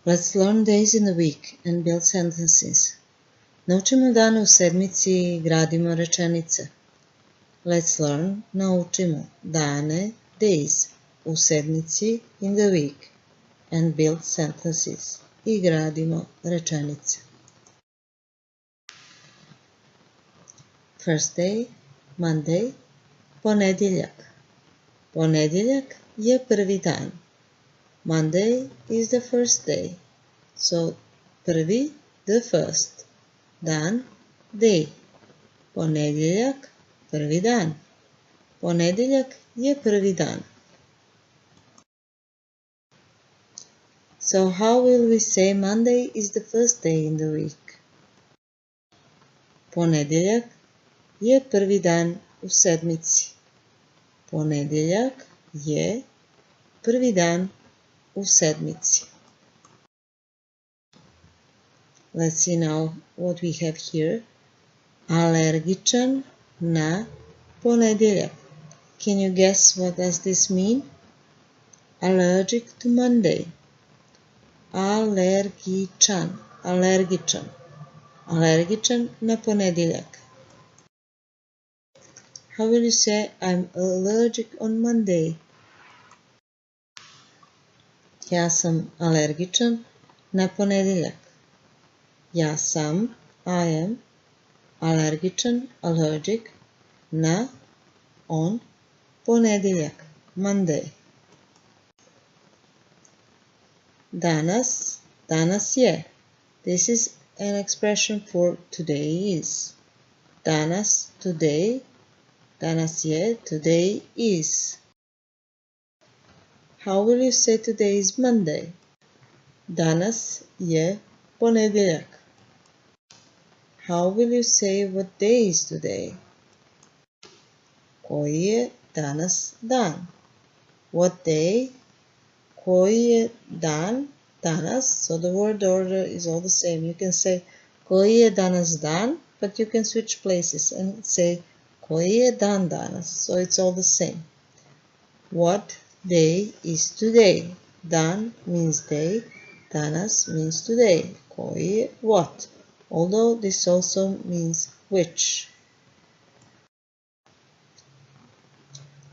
Let's learn days in the week and build sentences. Naučimo dane u sedmici i gradimo rečenice. Let's learn, naučimo dane, days, u sedmici, in the week, and build sentences. I gradimo rečenice. First day, Monday, ponedjeljak. Ponedjeljak je prvi dan. Monday is the first day. So, prvi, the first. Dan, day. Ponedjeljak, prvi dan. Ponedjeljak je prvi dan. So, how will we say Monday is the first day in the week? Ponedjeljak je prvi dan u sedmici. Ponedjeljak je prvi dan u sedmici. Let's see now what we have here. Alergičan na ponedjeljak. Can you guess what does this mean? Allergic to Monday. Alergičan. Alergičan. Alergičan na ponedjeljak. How will you say I'm allergic on Monday? Ja sam alergičan na ponedjeljak. Ja sam, I am, alergičan, allergic, na, on, ponedjeljak, Monday. Danas, danas je. This is an expression for today is. Danas, today, danas je, today is. How will you say today is Monday? Danas je ponedjeljak. How will you say what day is today? Koji je danas dan? What day? Koji je dan? Danas. So the word order is all the same. You can say koji je danas dan, but you can switch places and say koji je dan danas. So it's all the same. What day is today? Dan means day. Danas means today. Koji je what? Although this also means which.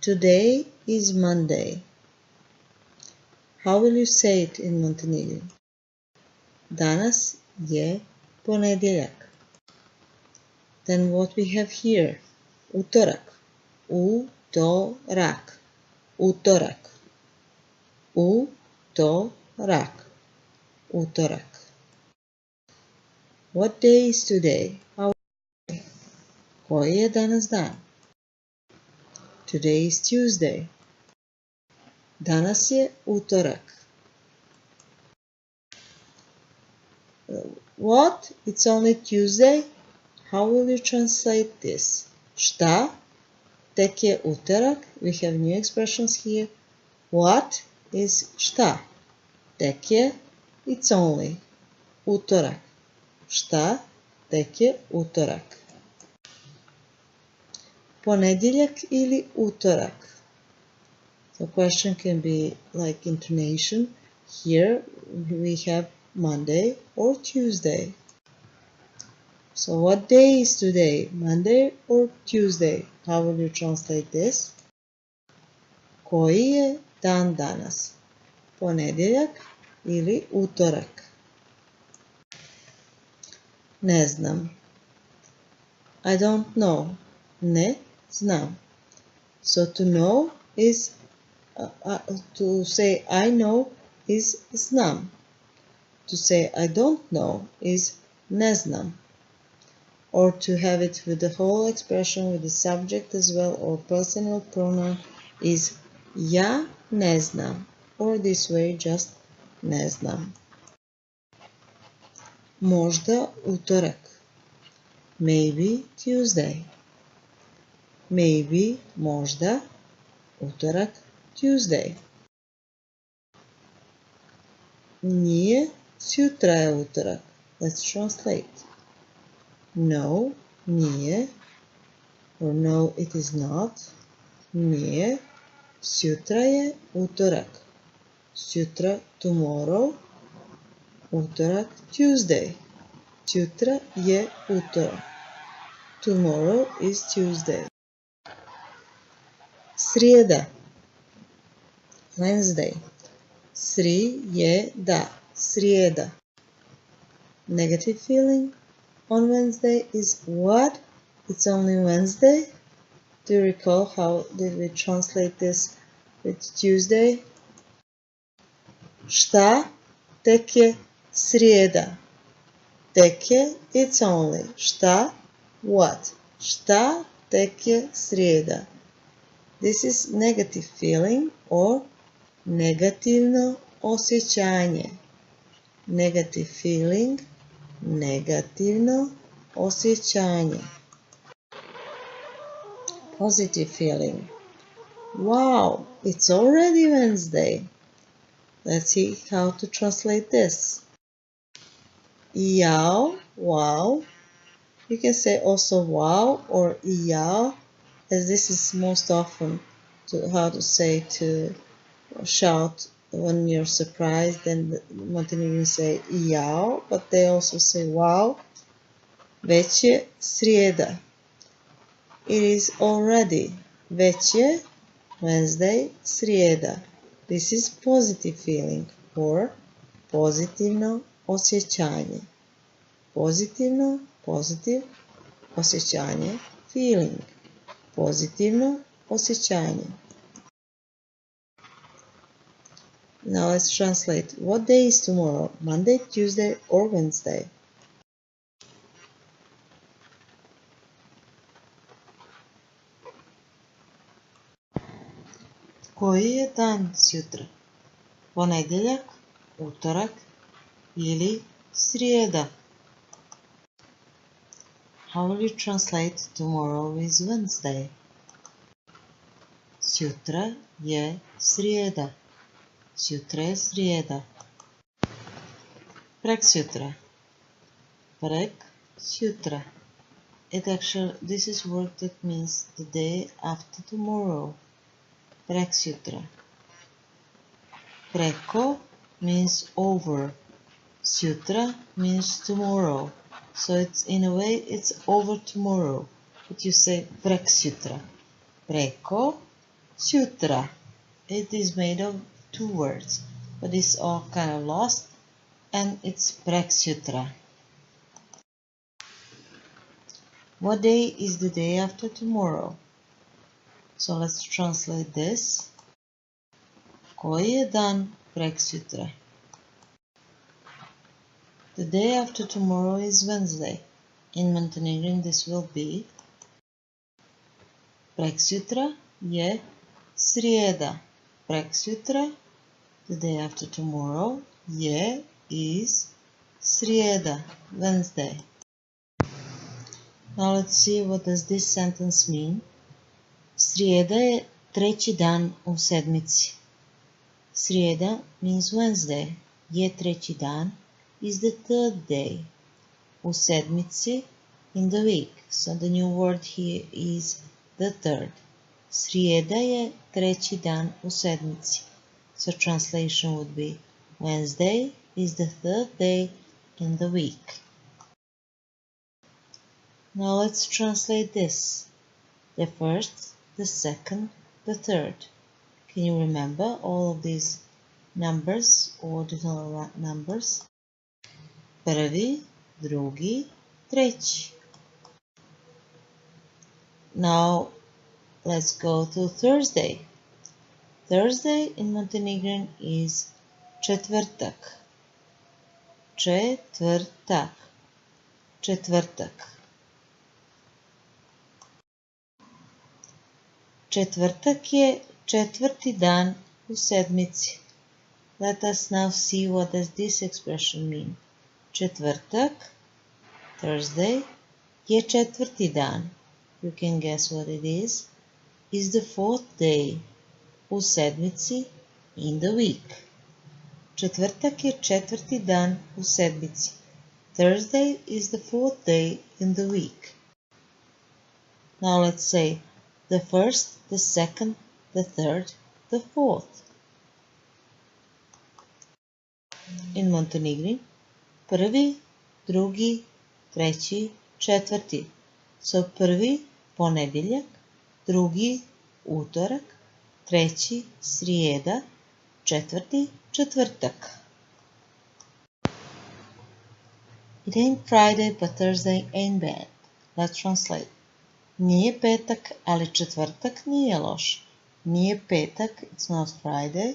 Today is Monday. How will you say it in Montenegrin? Danas je ponedjeljak. Then what we have here? Utorak. Utorak. Utorak. Utorak. Utorak. What day is today? Koji je danas dan? Today is Tuesday. Danas je utorak. What? It's only Tuesday? How will you translate this? Šta? Tek je utorak. We have new expressions here. What is šta? Tek je, it's only. Utorak. Šta? Tek je utorak. Ponedjeljak ili utorak? The question can be like intonation. Here we have Monday or Tuesday. So what day is today? Monday or Tuesday? How will you translate this? Koji je dan danas? Ponedjeljak ili utorak? Ne znam. I don't know. Ne znam. So to know is, to say I know is znam. To say I don't know is ne znam. Or to have it with the whole expression with the subject as well or personal pronoun is ja ne znam. Or this way just ne znam. Možda utorak. Maybe Tuesday. Maybe, možda, utorak, Tuesday. Nije, sutra je utorak. Let's translate. No, nije, or no, it is not. Nije, sutra je utorak. Sutra, tomorrow, Utorak, Tuesday. Sutra je utorak. Tomorrow is Tuesday. Srijeda, Wednesday. Srijeda, srijeda. Negative feeling on Wednesday is what? It's only Wednesday? Do you recall how did we translate this with Tuesday? Šta? Tek je srijeda. Tek je, it's only. Šta? What? Šta? Tek je srijeda. This is negative feeling or negativno osjećanje. Negative feeling, negativno osjećanje. Positive feeling. Wow, it's already Wednesday. Let's see how to translate this. Jao, wow. You can say also wow or jao, as this is most often how to say to shout when you're surprised. Then the Montenegrins say jao, but they also say wow. Već je srijeda. It is already. Već je Wednesday, srijeda. This is positive feeling or pozitivno osjećanje. Pozitivno, positive, osjećanje, feeling. Pozitivno osjećanje. Now let's translate. What day is tomorrow? Monday, Tuesday, or Wednesday? Koji je dan sutra? Ponedjeljak, utorak ili srijeda? How will you translate tomorrow is Wednesday? Sutra je srijeda. Sutra je srijeda. Preksutra. Preksutra. This is word that means the day after tomorrow. Preksutra. Preko means over. Sutra means tomorrow. So it's in a way it's over tomorrow. But you say preksutra. Preko sutra. It is made of two words, but it's all kind of lost, and it's preksutra. What day is the day after tomorrow? So let's translate this. Koji je dan preksutra? The day after tomorrow is Wednesday. In Montenegrin this will be preksutra je srijeda. Preksutra, the day after tomorrow, je is srijeda, Wednesday. Now let's see what does this sentence mean. Srijeda je treći dan u sedmici. Srijeda means Wednesday. Je treći dan is the third day. U sedmici, in the week. So the new word here is the third. Srijeda je treći dan u sedmici. So translation would be Wednesday is the third day in the week. Now let's translate this. The first, the second, the third. Can you remember all of these numbers, ordinal numbers? Prvi, drugi, treći. Now let's go to Thursday. Thursday in Montenegrin is četvrtak. Četvrtak. Četvrtak. Četvrtak je četvrti dan u sedmici. Let us now see what does this expression mean. Četvrtak, Thursday, je četvrti dan. You can guess what it is the fourth day u sedmici, in the week. Četvrtak je četvrti dan u sedmici. Thursday is the fourth day in the week. Now let's say the first, the second, the third, the fourth. In Montenegrin, prvi, drugi, treći, četvrti. So prvi ponedjeljak, drugi utorak, treći srijeda, četvrti četvrtak. It ain't Friday, but Thursday ain't bad. Let's translate. Nije petak, ali četvrtak nije loš. Nije petak, it's not Friday,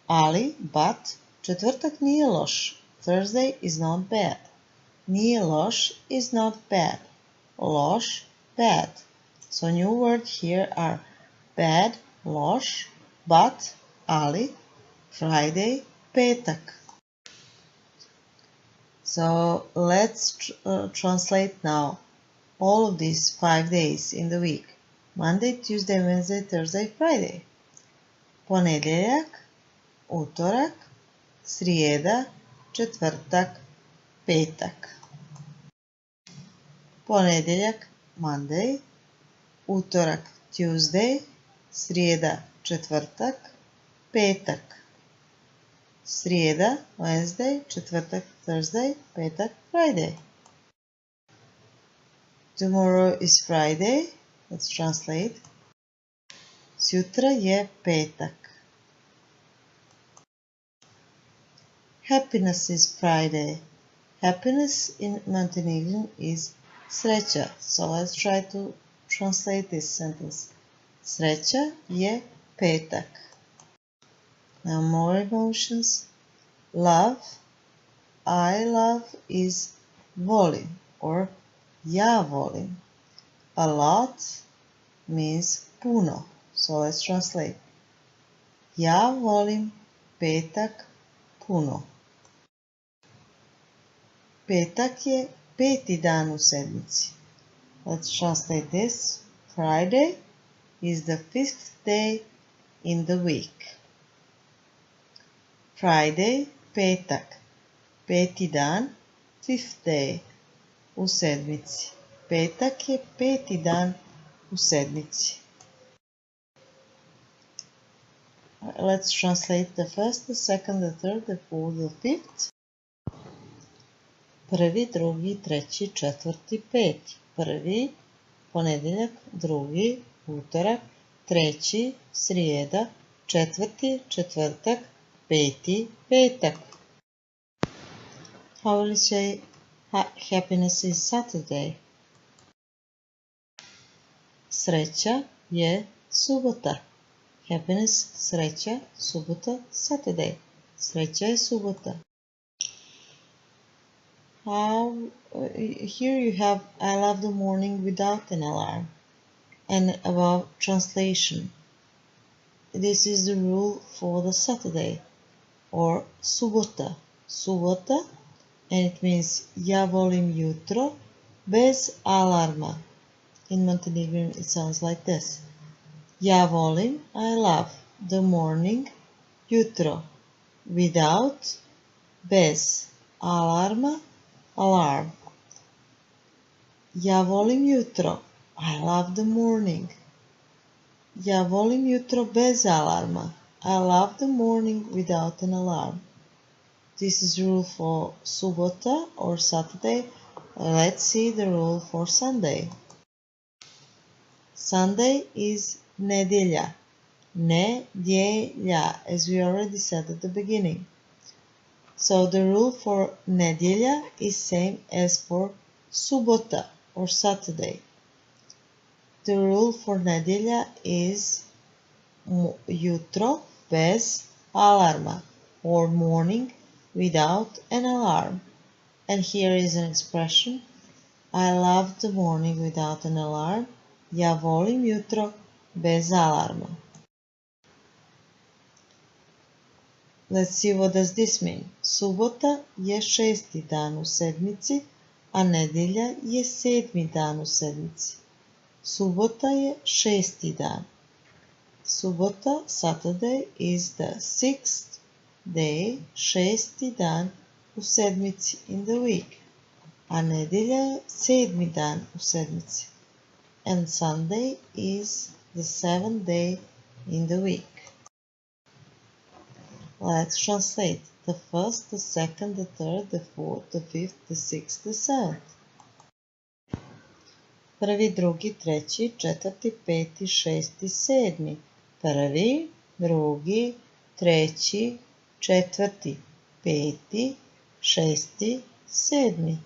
ali, but, četvrtak nije loš. Thursday is not bad. Nije loš is not bad. Loš, bad. So new word here are bad, loš, but, ali, Friday, petak. So let's translate now all of these 5 days in the week. Monday, Tuesday, Wednesday, Thursday, Friday. Ponedjeljak, utorak, srijeda, četvrtak, petak. Ponedjeljak, Monday, utorak, Tuesday, srijeda, četvrtak, petak. Srijeda, Wednesday, četvrtak, Thursday, petak, Friday. Tomorrow is Friday. Let's translate. Sutra je petak. Happiness is Friday. Happiness in Montenegrin is sreća. So let's try to translate this sentence. Sreća je petak. Now more emotions. Love, I love is volim or ja volim. A lot means puno. So let's translate. Ja volim petak puno. Petak je peti dan u sedmici. Let's translate this. Friday is the 5th day in the week. Friday, petak. Peti dan, 5th day, u sedmici. Petak je peti dan u sedmici. Let's translate the first, the second, the third, the fourth, the fifth. Prvi, drugi, treći, četvrti, peti. Prvi, ponedjeljak, drugi, utorak, treći, srijeda, četvrti, četvrtak, peti, petak. How will you say happiness is Saturday? Sreća je subota. Happiness, sreća, subota, Saturday. Sreća je subota. Here you have I love the morning without an alarm. And above translation. This is the rule for the Saturday or subota. Subota, and it means ja volim jutro bez alarma. In Montenegrin it sounds like this. Ja volim, I love, the morning, jutro, without, bez, alarma, alarm. Ja volim jutro, I love the morning. Ja volim jutro bez alarma. I love the morning without an alarm. This is rule for subota or Saturday. Let's see the rule for Sunday. Sunday is nedjelja. Nedjelja, as we already said at the beginning. So the rule for nedjelja is same as for subota or Saturday. The rule for nedjelja is jutro bez alarma or morning without an alarm. And here is an expression. I love the morning without an alarm. Ja volim jutro bez alarma. Let's see what does this mean. Subota je šesti dan u sedmici, a nedjelja je sedmi dan u sedmici. Subota je šesti dan. Subota, Saturday, is the 6th day, šesti dan u sedmici, in the week. A nedjelja je sedmi dan u sedmici. And Sunday is the 7th day in the week. Let's translate. The first, the second, the third, the fourth, the fifth, the sixth, the seventh. Prvi, drugi, treći, četvrti, peti, šesti, sedmi. Prvi, drugi, treći, četvrti, peti, šesti, sedmi.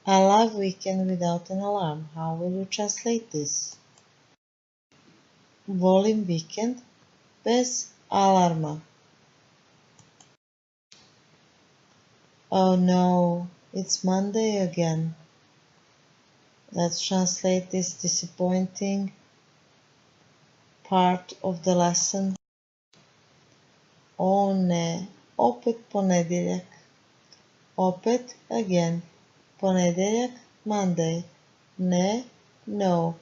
I love weekend without an alarm. How will you translate this? Volim vikend bez alarma. Oh no, it's Monday again. Let's translate this disappointing part of the lesson. O ne, opet ponedjeljak. Opet, again. Ponedjeljak, Monday. Ne, no.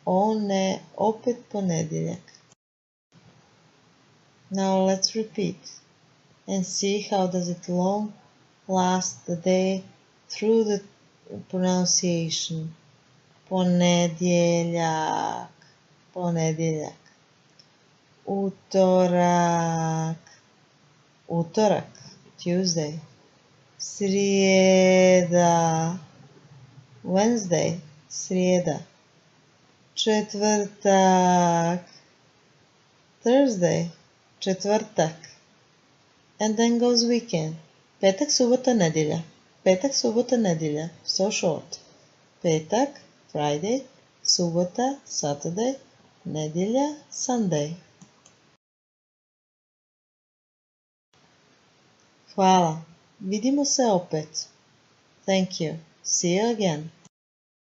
O ne, opet ponedjeljak. Now let's repeat and see how does it long last the day through the pronunciation. Ponedjeljak, ponedjeljak. Utorak, utorak, Tuesday. Srijeda, Wednesday, srijeda. Četvrtak, Thursday, četvrtak. And then goes weekend. Petak, subota, nedjelja. Petak, subota, nedjelja. So short. Petak, Friday, subota, Saturday, nedjelja, Sunday. Hvala. Vidimo se opet. Thank you. See you again.